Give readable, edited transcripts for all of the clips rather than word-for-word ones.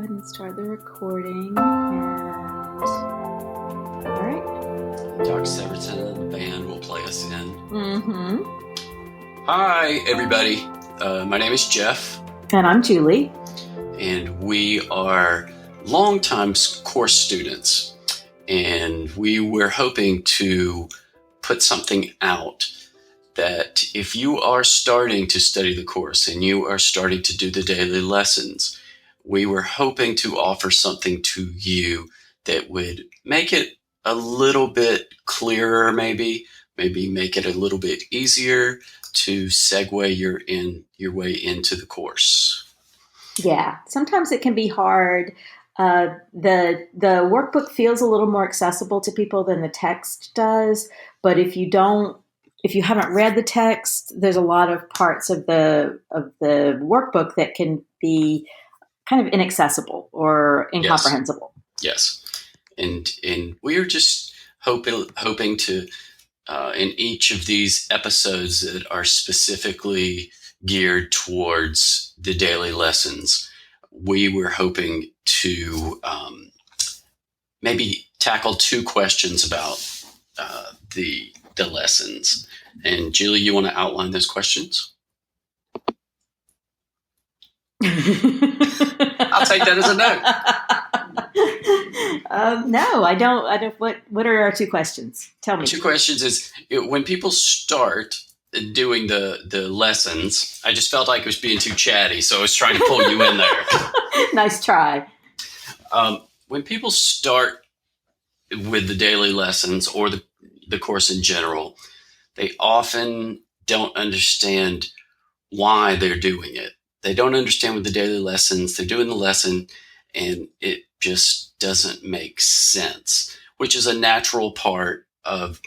ahead and start the recording. And all right. Doc Severton and the band will play us in. Mm-hmm. Hi, everybody. My name is Jeff. And I'm Julie. And we are longtime course students. And we were hoping to put something out that if you are starting to study the course and you are starting to do the daily lessons, we were hoping to offer something to you that would make it a little bit clearer, maybe make it a little bit easier to segue your way into the course. Yeah, sometimes it can be hard. The workbook feels a little more accessible to people than the text does, but if you haven't read the text, there's a lot of parts of the workbook that can be kind of inaccessible or incomprehensible. Yes. And we are just hoping to, in each of these episodes that are specifically geared towards the daily lessons, we were hoping to maybe tackle two questions about the lessons. And Julie, you want to outline those questions? I'll take that as a no. No, I don't. What are our two questions? Tell me. Two questions is when people start doing the lessons, I just felt like it was being too chatty, so I was trying to pull you in there. Nice try. When people start with the daily lessons or the course in general, they often don't understand why they're doing it. They don't understand with the daily lessons. They're doing the lesson and it just doesn't make sense, which is a natural part of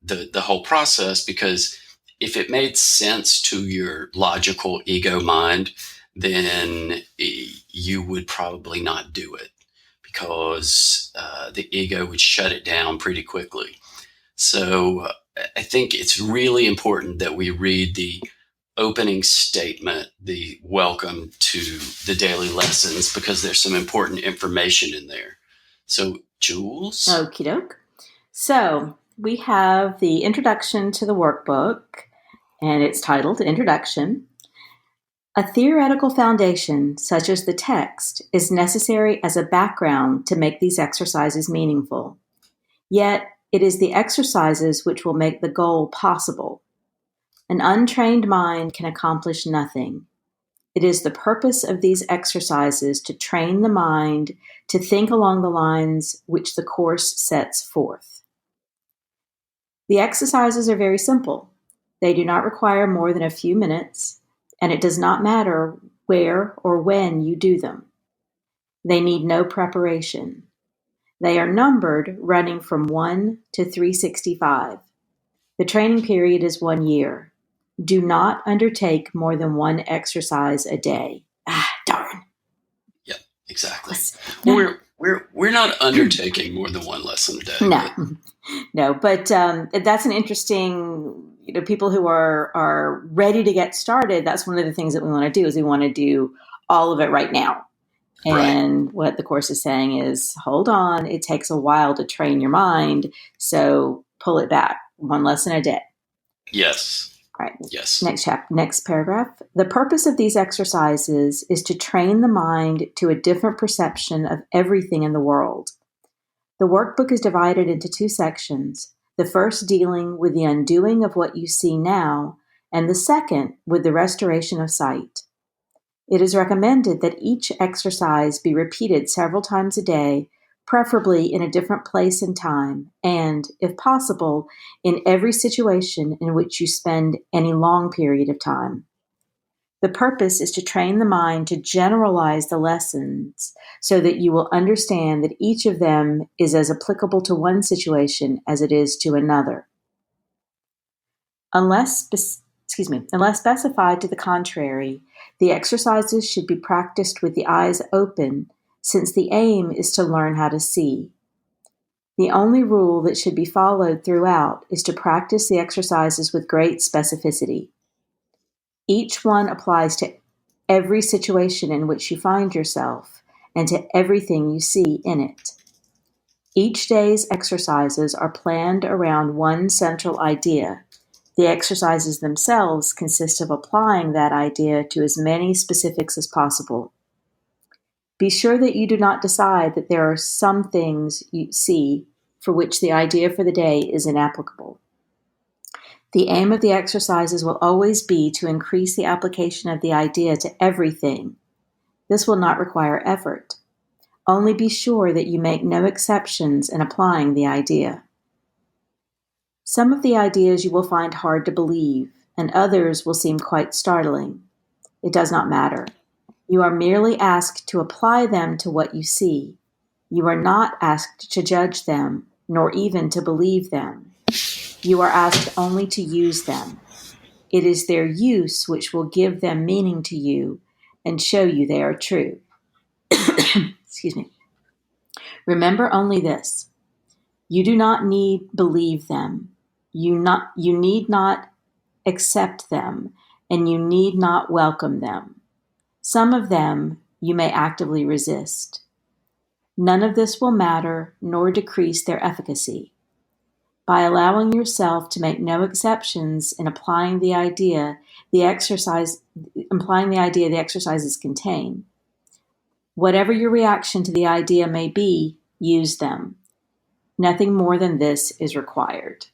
the whole process, because if it made sense to your logical ego mind, then you would probably not do it, because the ego would shut it down pretty quickly. So I think it's really important that we read the opening statement, the welcome to the daily lessons, because there's some important information in there. So, Jules? Okie doke. So we have the introduction to the workbook, and it's titled Introduction. A theoretical foundation, such as the text, is necessary as a background to make these exercises meaningful. Yet, it is the exercises which will make the goal possible. An untrained mind can accomplish nothing. It is the purpose of these exercises to train the mind to think along the lines which the course sets forth. The exercises are very simple. They do not require more than a few minutes, and it does not matter where or when you do them. They need no preparation. They are numbered running from 1 to 365. The training period is 1 year. Do not undertake more than one exercise a day. Darn. Yeah, exactly. We're not undertaking more than one lesson a day. No, but that's an interesting, people who are ready to get started. That's one of the things that we want to do, is we want to do all of it right now. And right. What the course is saying is, hold on, it takes a while to train your mind, so pull it back. One lesson a day. Yes. Right. Yes. Next paragraph. The purpose of these exercises is to train the mind to a different perception of everything in the world. The workbook is divided into two sections, the first dealing with the undoing of what you see now, and the second with the restoration of sight. It is recommended that each exercise be repeated several times a day, preferably in a different place and time, and, if possible, in every situation in which you spend any long period of time. The purpose is to train the mind to generalize the lessons so that you will understand that each of them is as applicable to one situation as it is to another. Unless specified to the contrary, the exercises should be practiced with the eyes open, since the aim is to learn how to see. The only rule that should be followed throughout is to practice the exercises with great specificity. Each one applies to every situation in which you find yourself and to everything you see in it. Each day's exercises are planned around one central idea. The exercises themselves consist of applying that idea to as many specifics as possible. Be sure that you do not decide that there are some things you see for which the idea for the day is inapplicable. The aim of the exercises will always be to increase the application of the idea to everything. This will not require effort. Only be sure that you make no exceptions in applying the idea. Some of the ideas you will find hard to believe, and others will seem quite startling. It does not matter. You are merely asked to apply them to what you see. You are not asked to judge them, nor even to believe them. You are asked only to use them. It is their use which will give them meaning to you and show you they are true. Excuse me. Remember only this. You do not need believe them. You need not accept them, and you need not welcome them. Some of them you may actively resist. None of this will matter nor decrease their efficacy. By allowing yourself to make no exceptions in applying the idea the exercises contain. Whatever your reaction to the idea may be, use them. Nothing more than this is required.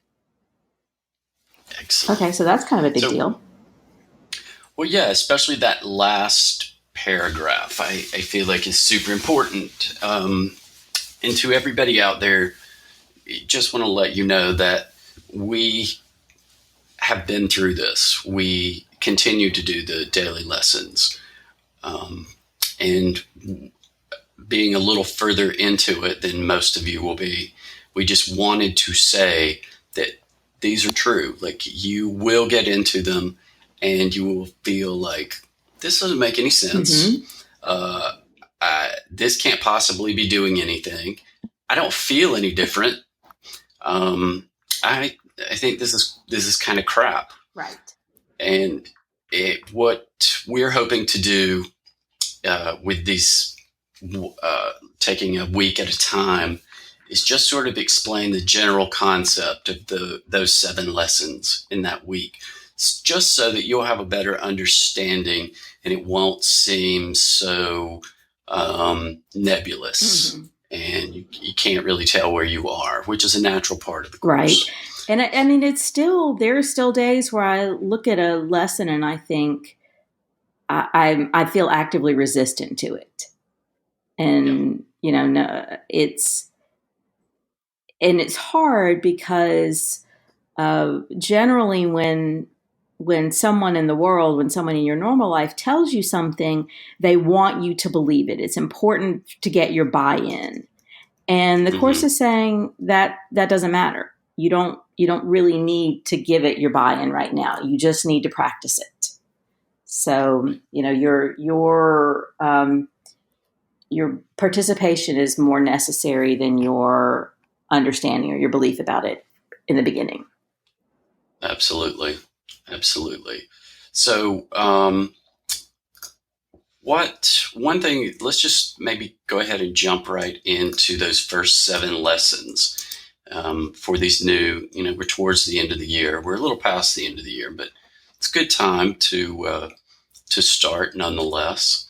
Excellent. Okay, so that's kind of a big deal. Well, yeah, especially that last paragraph, I feel like is super important. And to everybody out there, just want to let you know that we have been through this. We continue to do the daily lessons. And being a little further into it than most of you will be, we just wanted to say that these are true. Like, you will get into them and you will feel like, this doesn't make any sense. Mm-hmm. This can't possibly be doing anything. I don't feel any different. I think this is kind of crap. Right. And what we're hoping to do with these, taking a week at a time, is just sort of explain the general concept of those 7 lessons in that week, just so that you'll have a better understanding and it won't seem so nebulous. Mm-hmm. And you can't really tell where you are, which is a natural part of the course. Right. And I mean, there are still days where I look at a lesson and I think I feel actively resistant to it. And, it's hard because generally when someone in the world, when someone in your normal life tells you something, they want you to believe it. It's important to get your buy-in. And the mm-hmm. course is saying that doesn't matter. You don't really need to give it your buy-in right now. You just need to practice it. So, your participation is more necessary than your understanding or your belief about it in the beginning. Absolutely. So, one thing, let's just maybe go ahead and jump right into those first 7 lessons for these new, we're towards the end of the year. We're a little past the end of the year, but it's a good time to start nonetheless.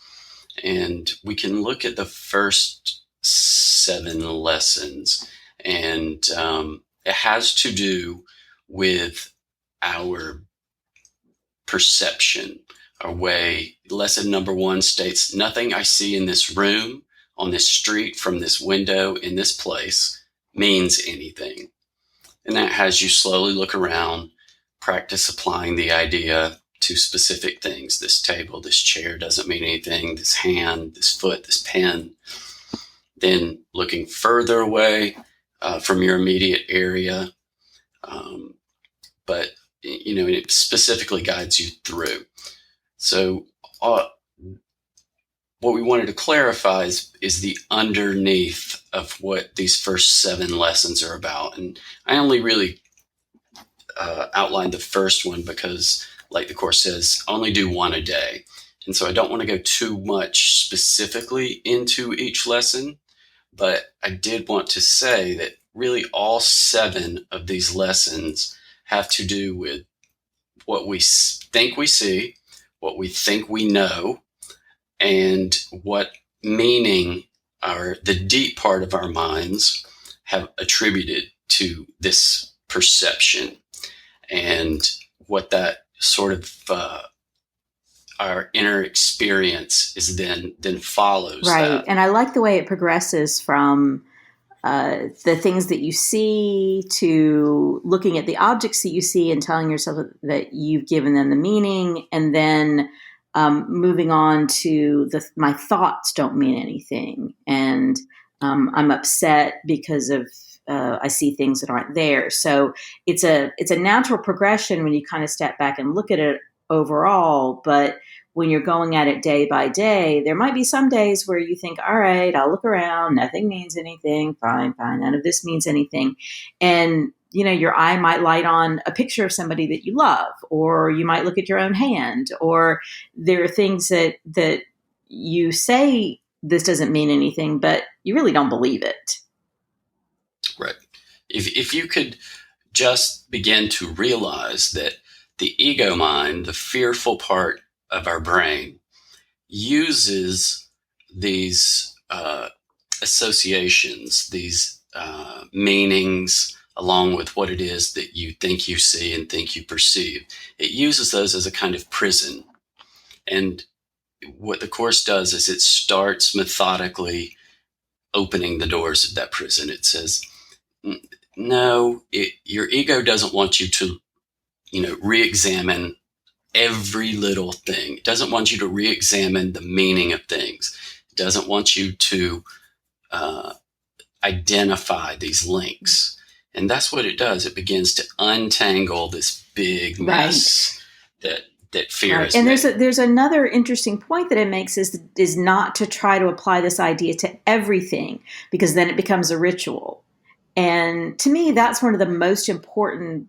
And we can look at the first 7 lessons, and it has to do with our perception, our way. Lesson number 1 states, nothing I see in this room, on this street, from this window, in this place means anything. And that has you slowly look around, practice applying the idea to specific things. This table, this chair doesn't mean anything. This hand, this foot, this pen. Then looking further away from your immediate area. But, it specifically guides you through. So what we wanted to clarify is the underneath of what these first 7 lessons are about. And I only really outlined the first one because, like the course says, only do 1 a day. And so I don't want to go too much specifically into each lesson, but I did want to say that really all 7 of these lessons have to do with what we think we see, what we think we know, and what meaning the deep part of our minds have attributed to this perception, and what that sort of our inner experience is then follows Right. that. And I like the way it progresses from the things that you see to looking at the objects that you see and telling yourself that you've given them the meaning, and then moving on to my thoughts don't mean anything, and I'm upset because of I see things that aren't there. So it's a natural progression when you kind of step back and look at it overall, but when you're going at it day by day, there might be some days where you think, all right, I'll look around. Nothing means anything. Fine. None of this means anything. And, your eye might light on a picture of somebody that you love, or you might look at your own hand, or there are things that you say, this doesn't mean anything, but you really don't believe it. Right. If you could just begin to realize that the ego mind, the fearful part of our brain, uses these associations, these meanings, along with what it is that you think you see and think you perceive. It uses those as a kind of prison. And what the Course does is it starts methodically opening the doors of that prison. It says, no, your ego doesn't want you to, re-examine every little thing. It doesn't want you to re-examine the meaning of things. It doesn't want you to identify these links. And that's what it does. It begins to untangle this big mess that fear is. And there's another interesting point that it makes is not to try to apply this idea to everything, because then it becomes a ritual. And to me, that's one of the most important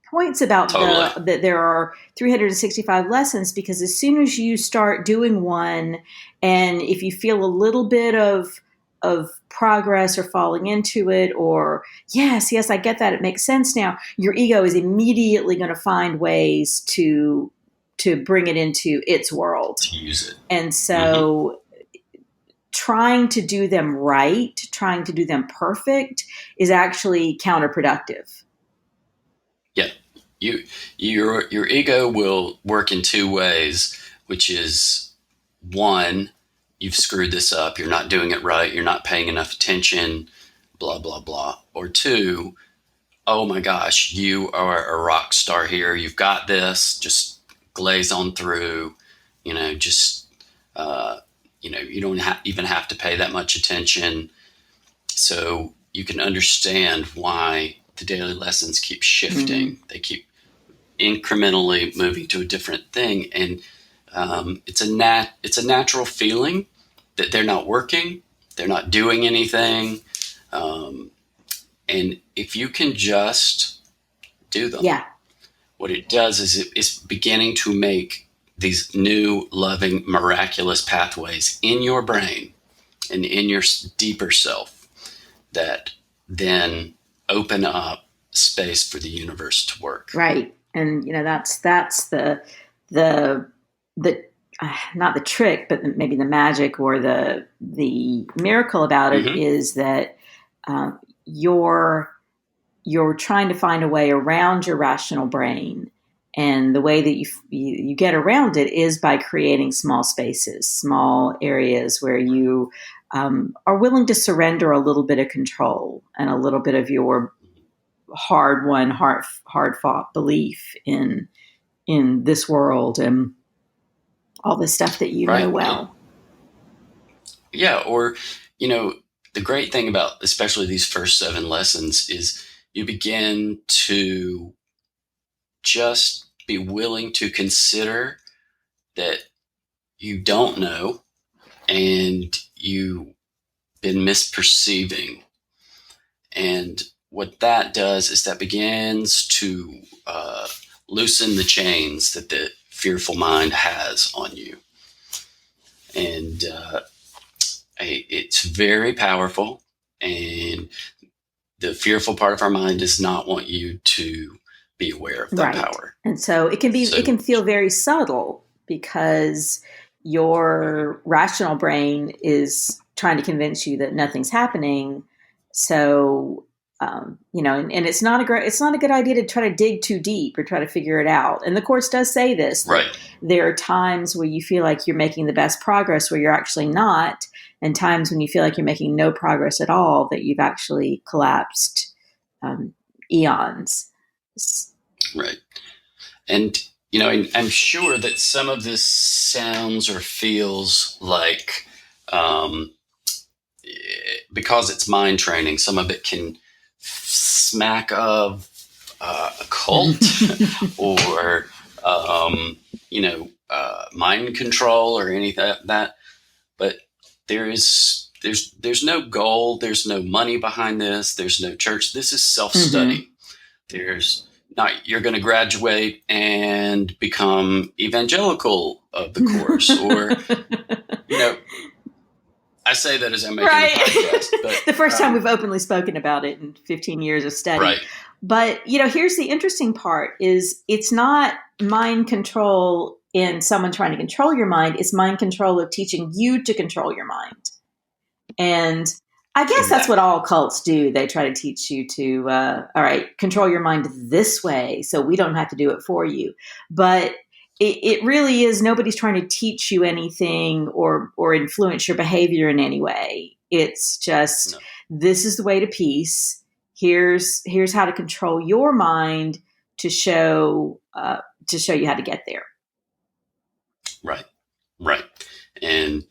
points about that there are 365 lessons, because as soon as you start doing one, and if you feel a little bit of progress or falling into it, or yes, I get that, it makes sense now, your ego is immediately going to find ways to bring it into its world, to use it. And so trying to do them right, trying to do them perfect, is actually counterproductive. Yeah. Your ego will work in 2 ways, which is, 1, you've screwed this up, you're not doing it right, you're not paying enough attention, blah, blah, blah. Or 2, oh my gosh, you are a rock star here, you've got this, just glaze on through, you don't even have to pay that much attention. So you can understand why the daily lessons keep shifting. They keep incrementally moving to a different thing. And it's a natural feeling that they're not working, they're not doing anything. And if you can just do them, what it does is it's beginning to make these new, loving, miraculous pathways in your brain and in your deeper self that then open up space for the universe to work. Right. And, that's the not the trick, but maybe the magic or the miracle about it is that you're trying to find a way around your rational brain. And the way that you get around it is by creating small spaces, small areas where you are willing to surrender a little bit of control and a little bit of your hard-won, hard-fought belief in this world and all the stuff that you know well. Yeah, or, the great thing about especially these first 7 lessons is you begin to just be willing to consider that you don't know and you've been misperceiving. And what that does is that begins to loosen the chains that the fearful mind has on you. And it's very powerful. And the fearful part of our mind does not want you to be aware of that power. And so it can feel very subtle because your rational brain is trying to convince you that nothing's happening. So, and it's not a good idea to try to dig too deep or try to figure it out. And the Course does say this, right? There are times where you feel like you're making the best progress where you're actually not, and times when you feel like you're making no progress at all, that you've actually collapsed eons. Right. And, I'm sure that some of this sounds or feels like, because it's mind training, some of it can smack of a cult or, mind control or anything like that. But there's no goal. There's no money behind this. There's no church. This is self-study. There's not, you're going to graduate and become evangelical of the Course or, I say that as I'm making a podcast. But, the first time we've openly spoken about it in 15 years of study. Right. But, here's the interesting part is it's not mind control in someone trying to control your mind. It's mind control of teaching you to control your mind. And I guess that's what all cults do. They try to teach you to, all right, control your mind this way so we don't have to do it for you. But it really is, nobody's trying to teach you anything or influence your behavior in any way. It's just, This is the way to peace. Here's how to control your mind to show you how to get there. Right. And,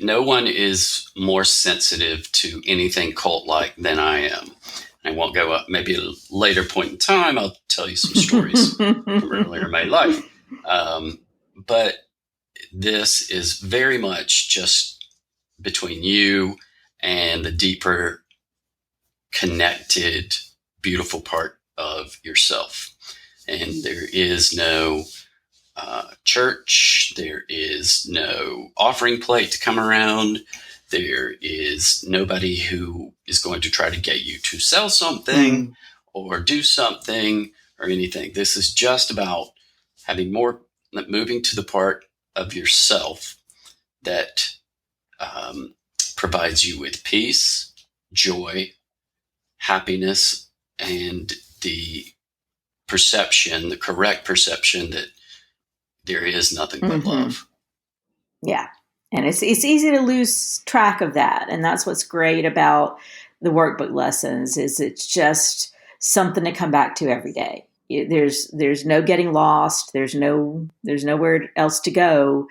no one is more sensitive to anything cult-like than I am. I won't go up. Maybe at a later point in time, I'll tell you some stories from earlier in my life. But this is very much just between you and the deeper, connected, beautiful part of yourself. And there is no church. There is no offering plate to come around. There is nobody who is going to try to get you to sell something or do something or anything. This is just about moving to the part of yourself that provides you with peace, joy, happiness, and the correct perception that there is nothing but love. Yeah. And it's easy to lose track of that. And that's what's great about the workbook lessons is it's just something to come back to every day. There's no getting lost. There's nowhere else to go.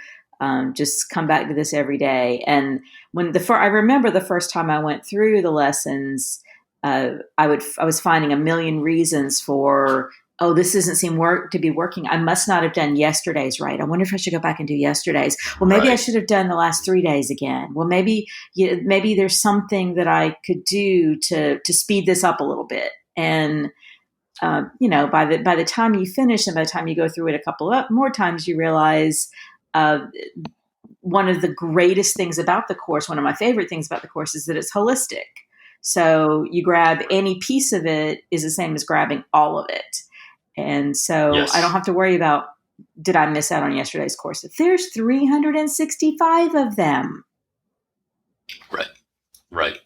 Just come back to this every day. And I remember the first time I went through the lessons, I was finding a million reasons for, this doesn't seem to be working. I must not have done yesterday's right. I wonder if I should go back and do yesterday's. Well, maybe I should have done the last 3 days again. Well, maybe there's something that I could do to speed this up a little bit. And by the time you finish and by the time you go through it a couple of more times, you realize one of the greatest things about the Course, one of my favorite things about the Course, is that it's holistic. So you grab any piece of it is the same as grabbing all of it. And so I don't have to worry about, did I miss out on yesterday's course? There's 365 of them. Right.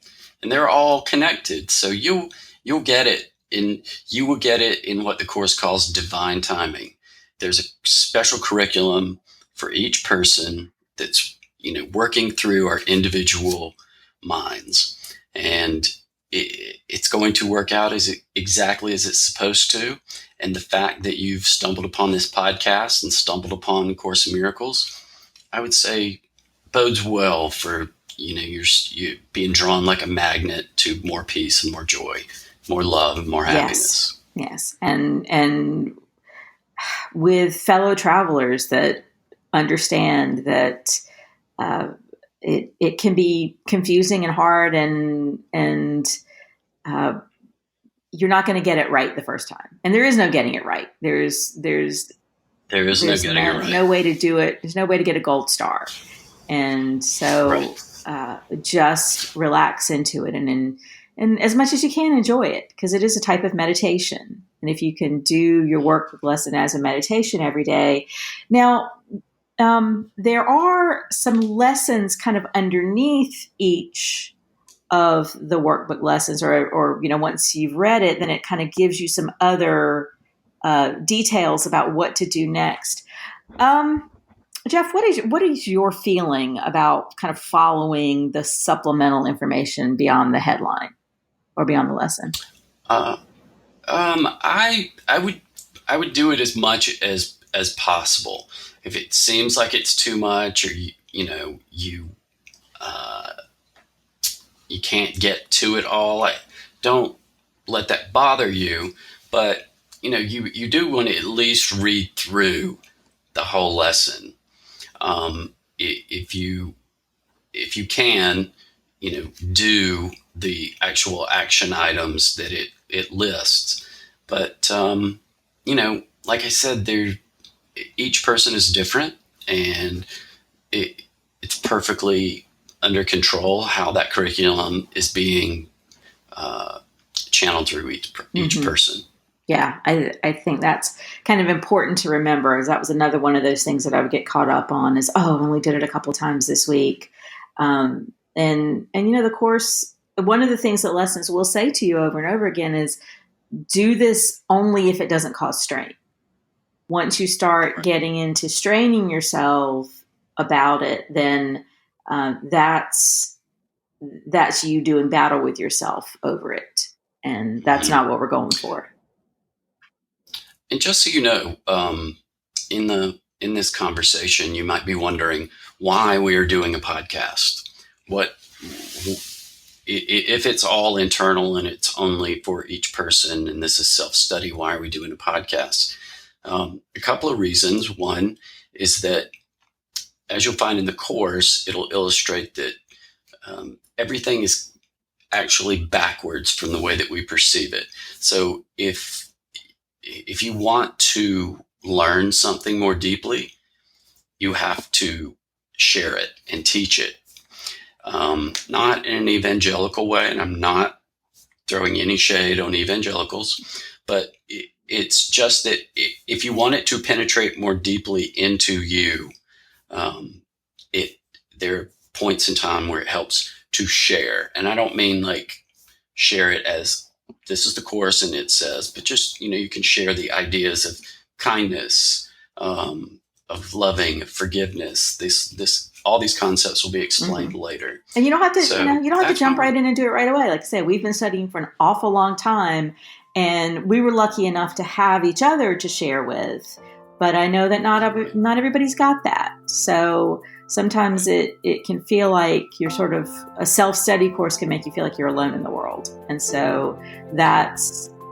And they're all connected. So you'll get it you will get it in what the Course calls divine timing. There's a special curriculum for each person that's, working through our individual minds. And it's going to work out exactly as it's supposed to. And the fact that you've stumbled upon this podcast and stumbled upon Course in Miracles, I would say bodes well for, you being drawn like a magnet to more peace and more joy, more love and more happiness. Yes. And with fellow travelers that understand that it can be confusing and hard and you're not going to get it right the first time. And there is no getting it right. There is no getting it right. No way to do it. There's no way to get a gold star. And so just relax into it and as much as you can, enjoy it, because it is a type of meditation. And if you can do your workbook lesson as a meditation every day. Now, there are some lessons kind of underneath each of the workbook lessons, or once you've read it, then it kind of gives you some other details about what to do next. Jeff, what is your feeling about kind of following the supplemental information beyond the headline or beyond the lesson? I would do it as much as possible. If it seems like it's too much, or you can't get to it all, don't let that bother you. But you do want to at least read through the whole lesson. If you can, do the actual action items that it lists. But like I said, each person is different, and it's perfectly under control how that curriculum is being channeled through each person. Yeah, I think that's kind of important to remember, as that was another one of those things that I would get caught up on is, I only did it a couple times this week. And the course, one of the things that lessons will say to you over and over again is, do this only if it doesn't cause strain. Once you start getting into straining yourself about it, then that's you doing battle with yourself over it. And that's not what we're going for. And just so you know, in this conversation, you might be wondering why we are doing a podcast. If it's all internal and it's only for each person, and this is self-study, why are we doing a podcast? A couple of reasons. One is that, as you'll find in the course, it'll illustrate that everything is actually backwards from the way that we perceive it. So if you want to learn something more deeply, you have to share it and teach it. Not in an evangelical way, and I'm not throwing any shade on evangelicals, but it's just that if you want it to penetrate more deeply into you, there are points in time where it helps to share. And I don't mean like share it as this is the course and it says, but just, you can share the ideas of kindness, of loving, of forgiveness. All these concepts will be explained later. And you don't have to, you don't have to jump right in and do it right away. Like I said, we've been studying for an awful long time, and we were lucky enough to have each other to share with. But I know that not everybody's got that. So sometimes it can feel like you're sort of a self-study course can make you feel like you're alone in the world. And so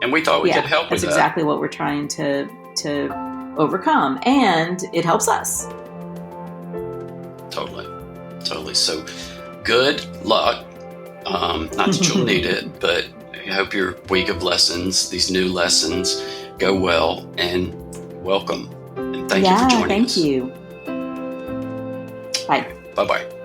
and we thought we could help with that. That's exactly what we're trying to overcome. And it helps us. Totally. So good luck. Not that you'll need it, but I hope your week of lessons, these new lessons, go well, and welcome. And thank you for joining us. Thank you. Bye. Bye-bye.